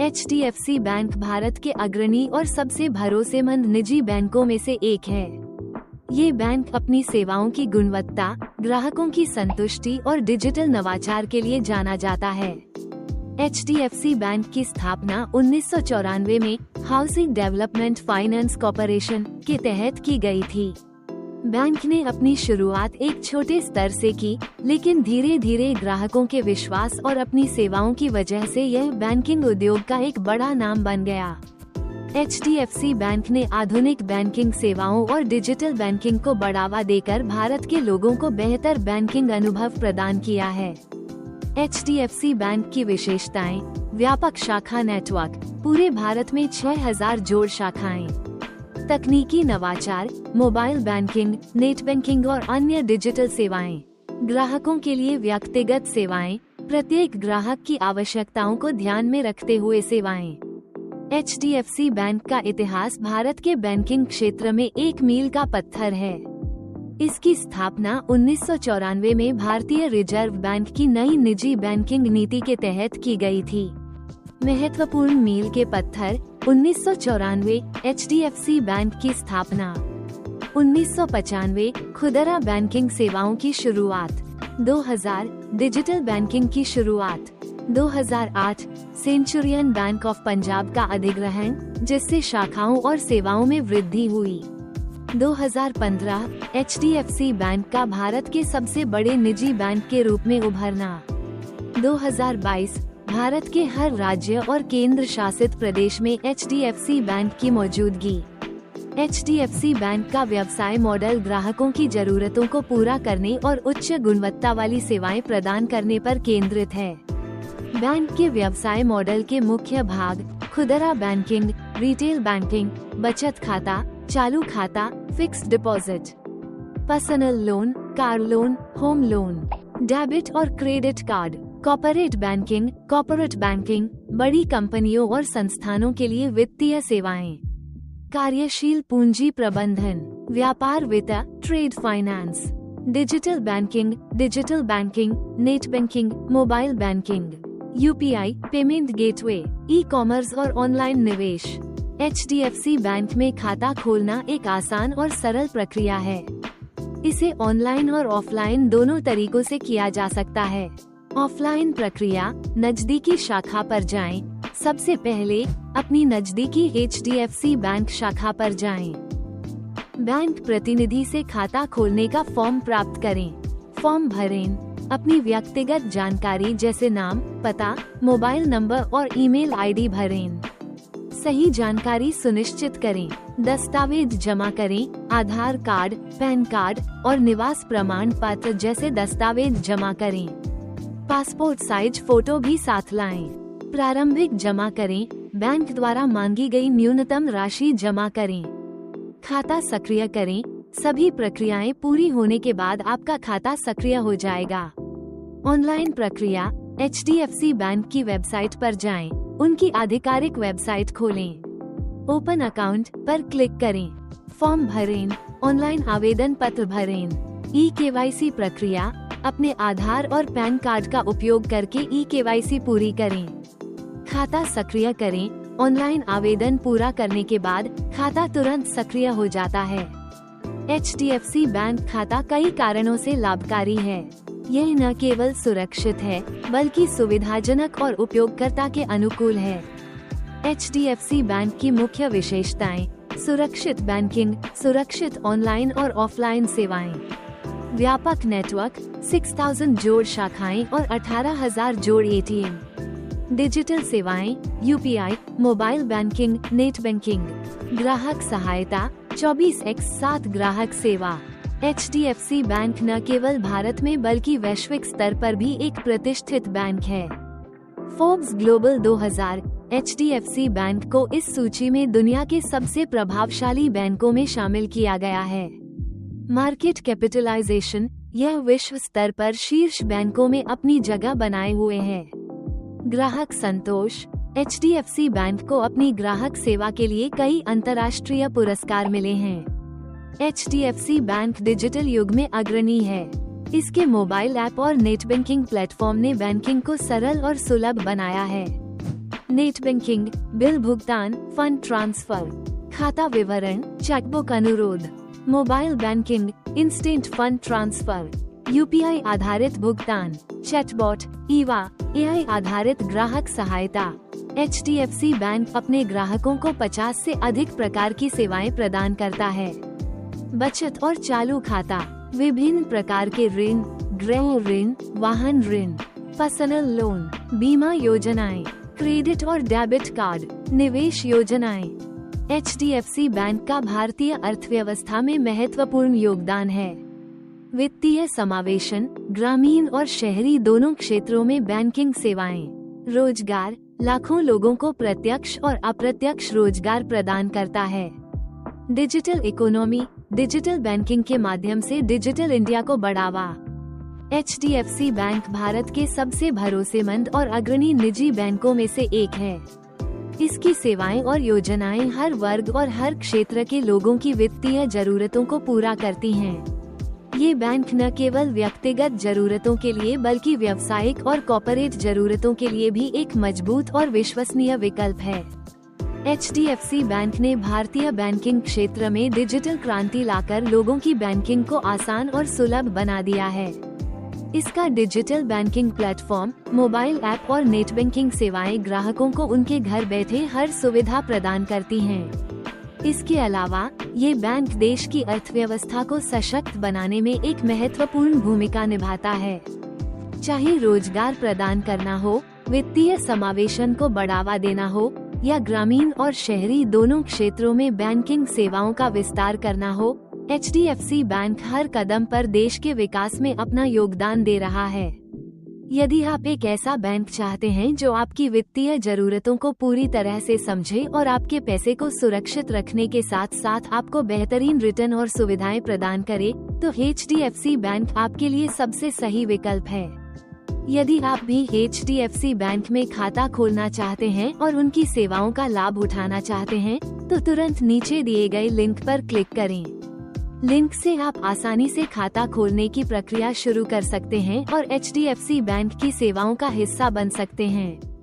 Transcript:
HDFC bank Bharat के अग्रणी और सबसे भरोसेमंद निजी बैंकों में से एक है। ये बैंक अपनी सेवाओं की गुणवत्ता, ग्राहकों की संतुष्टि और डिजिटल नवाचार के लिए जाना जाता है। HDFC बैंक की स्थापना 1994 में हाउसिंग डेवलपमेंट फाइनेंस कॉर्पोरेशन के तहत की गई थी। बैंक ने अपनी शुरुआत एक छोटे स्तर से की, लेकिन धीरे धीरे ग्राहकों के विश्वास और अपनी सेवाओं की वजह से यह बैंकिंग उद्योग का एक बड़ा नाम बन गया। HDFC बैंक ने आधुनिक बैंकिंग सेवाओं और डिजिटल बैंकिंग को बढ़ावा देकर भारत के लोगों को बेहतर बैंकिंग अनुभव प्रदान किया है। HDFC बैंक की विशेषताएं: व्यापक शाखा नेटवर्क, पूरे भारत में 6000 जोड़ शाखाएं, तकनीकी नवाचार, मोबाइल बैंकिंग, नेट बैंकिंग और अन्य डिजिटल सेवाएं, ग्राहकों के लिए व्यक्तिगत सेवाएं, प्रत्येक ग्राहक की आवश्यकताओं को ध्यान में रखते हुए सेवाएं। HDFC बैंक का इतिहास भारत के बैंकिंग क्षेत्र में एक मील का पत्थर है। इसकी स्थापना 1994 में भारतीय रिजर्व बैंक की नई निजी बैंकिंग नीति के तहत की गई थी। महत्वपूर्ण मील के पत्थर: 1994 HDFC बैंक की स्थापना, 1995 खुदरा बैंकिंग सेवाओं की शुरुआत, 2000 डिजिटल बैंकिंग की शुरुआत, 2008 सेंचुरियन बैंक ऑफ पंजाब का अधिग्रहण, जिससे शाखाओं और सेवाओं में वृद्धि हुई, 2015 HDFC बैंक का भारत के सबसे बड़े निजी बैंक के रूप में उभरना, 2022 भारत के हर राज्य और केंद्र शासित प्रदेश में HDFC बैंक की मौजूदगी। HDFC बैंक का व्यवसाय मॉडल ग्राहकों की जरूरतों को पूरा करने और उच्च गुणवत्ता वाली सेवाएं प्रदान करने पर केंद्रित है। बैंक के व्यवसाय मॉडल के मुख्य भाग: खुदरा बैंकिंग, रिटेल बैंकिंग, बचत खाता, चालू खाता, fixed deposit, personal loan, car loan, home loan, debit और क्रेडिट कार्ड, कॉर्पोरेट बैंकिंग, बड़ी कंपनियों और संस्थानों के लिए वित्तीय सेवाएं, कार्यशील पूंजी प्रबंधन, व्यापार वित्त, trade finance, digital banking, net banking, mobile banking, UPI, payment gateway, ecommerce और ऑनलाइन निवेश। HDFC बैंक में खाता खोलना एक आसान और सरल प्रक्रिया है। इसे ऑनलाइन और ऑफलाइन दोनों तरीकों से किया जा सकता है। ऑफलाइन प्रक्रिया: नजदीकी शाखा पर जाएं। सबसे पहले अपनी नजदीकी HDFC बैंक शाखा पर जाएं। बैंक प्रतिनिधि से खाता खोलने का फॉर्म प्राप्त करें। फॉर्म भरें। अपनी व्यक्तिगत जानकारी जैसे नाम, पता, मोबाइल नंबर और ईमेल ID भरें। सही जानकारी सुनिश्चित करें। दस्तावेज जमा करें। आधार कार्ड, पैन कार्ड और निवास प्रमाण पत्र जैसे दस्तावेज जमा करें। पासपोर्ट साइज फोटो भी साथ लाएं। प्रारंभिक जमा करें। बैंक द्वारा मांगी गई न्यूनतम राशि जमा करें। खाता सक्रिय करें। सभी प्रक्रियाएं पूरी होने के बाद आपका खाता सक्रिय हो जाएगा। ऑनलाइन प्रक्रिया: HDFC बैंक की वेबसाइट पर जाएं। उनकी आधिकारिक वेबसाइट खोलें। ओपन अकाउंट पर क्लिक करें। फॉर्म भरें। ऑनलाइन आवेदन पत्र भरें। eKYC प्रक्रिया: अपने आधार और पैन कार्ड का उपयोग करके eKYC पूरी करें। खाता सक्रिय करें। ऑनलाइन आवेदन पूरा करने के बाद खाता तुरंत सक्रिय हो जाता है। HDFC बैंक खाता कई कारणों से लाभकारी है। यह न केवल सुरक्षित है, बल्कि सुविधाजनक और उपयोगकर्ता के अनुकूल है। HDFC बैंक की मुख्य विशेषताएं: सुरक्षित बैंकिंग, सुरक्षित ऑनलाइन और ऑफलाइन सेवाएं, व्यापक नेटवर्क, 6000 जोड़ शाखाएं और 18000 जोड़ ATM, डिजिटल सेवाएं, UPI, mobile banking, net banking, ग्राहक सहायता, 24x7 ग्राहक सेवा। HDFC बैंक न केवल भारत में बल्कि वैश्विक स्तर पर भी एक प्रतिष्ठित बैंक है। फोर्ब्स ग्लोबल 2000 HDFC बैंक को इस सूची में दुनिया के सबसे प्रभावशाली बैंकों में शामिल किया गया है। मार्केट कैपिटलाइजेशन: यह विश्व स्तर पर शीर्ष बैंकों में अपनी जगह बनाए हुए है। ग्राहक संतोष: HDFC बैंक को अपनी ग्राहक सेवा के लिए कई अंतर्राष्ट्रीय पुरस्कार मिले हैं। HDFC बैंक डिजिटल युग में अग्रणी है। इसके मोबाइल ऐप और नेट बैंकिंग प्लेटफॉर्म ने बैंकिंग को सरल और सुलभ बनाया है। नेट बैंकिंग, बिल भुगतान, फंड ट्रांसफर, खाता विवरण, चेकबुक अनुरोध, mobile banking, instant fund transfer, UPI आधारित भुगतान, चैटबॉट, ईवा, एआई आधारित ग्राहक सहायता। एचडीएफसी बैंक अपने ग्राहकों को 50 से अधिक प्रकार की सेवाएं प्रदान करता है। बचत और चालू खाता, विभिन्न प्रकार के ऋण, गृह ऋण, वाहन ऋण, पर्सनल लोन, बीमा योजनाएं, क्रेडिट और डेबिट कार्ड, निवेश योजनाएं। एचडीएफसी बैंक का भारतीय अर्थव्यवस्था में महत्वपूर्ण योगदान है। वित्तीय समावेशन, ग्रामीण और शहरी दोनों क्षेत्रों में बैंकिंग सेवाएं, रोजगार, लाखों लोगों को प्रत्यक्ष और अप्रत्यक्ष रोजगार प्रदान करता है। डिजिटल इकोनॉमी, डिजिटल बैंकिंग के माध्यम से डिजिटल इंडिया को बढ़ावा। एचडीएफसी बैंक भारत के सबसे भरोसेमंद और अग्रणी निजी बैंकों में से एक है। इसकी सेवाएं और योजनाएं हर वर्ग और हर क्षेत्र के लोगों की वित्तीय जरूरतों को पूरा करती हैं। ये बैंक न केवल व्यक्तिगत जरूरतों के लिए बल्कि व्यावसायिक और कॉर्पोरेट जरूरतों के लिए भी एक मजबूत और विश्वसनीय विकल्प है। एचडीएफसी बैंक ने भारतीय बैंकिंग क्षेत्र में डिजिटल क्रांति लाकर लोगों की बैंकिंग को आसान और सुलभ बना दिया है। इसका digital banking platform, mobile app और नेट बैंकिंग सेवाएं ग्राहकों को उनके घर बैठे हर सुविधा प्रदान करती हैं। इसके अलावा ये बैंक देश की अर्थव्यवस्था को सशक्त बनाने में एक महत्वपूर्ण भूमिका निभाता है। चाहे रोजगार प्रदान करना हो, वित्तीय समावेशन को बढ़ावा देना हो या ग्रामीण और शहरी दोनों क्षेत्रों में बैंकिंग सेवाओं का विस्तार करना हो, एचडीएफसी बैंक हर कदम पर देश के विकास में अपना योगदान दे रहा है। यदि आप एक ऐसा बैंक चाहते हैं जो आपकी वित्तीय जरूरतों को पूरी तरह से समझे और आपके पैसे को सुरक्षित रखने के साथ साथ आपको बेहतरीन रिटर्न और सुविधाएं प्रदान करे, तो एचडीएफसी बैंक आपके लिए सबसे सही विकल्प है। यदि आप भी एचडीएफसी बैंक में खाता खोलना चाहते हैं और उनकी सेवाओं का लाभ उठाना चाहते हैं, तो तुरंत नीचे दिए गए लिंक पर क्लिक करें। लिंक से आप आसानी से खाता खोलने की प्रक्रिया शुरू कर सकते हैं और एचडीएफसी बैंक की सेवाओं का हिस्सा बन सकते हैं।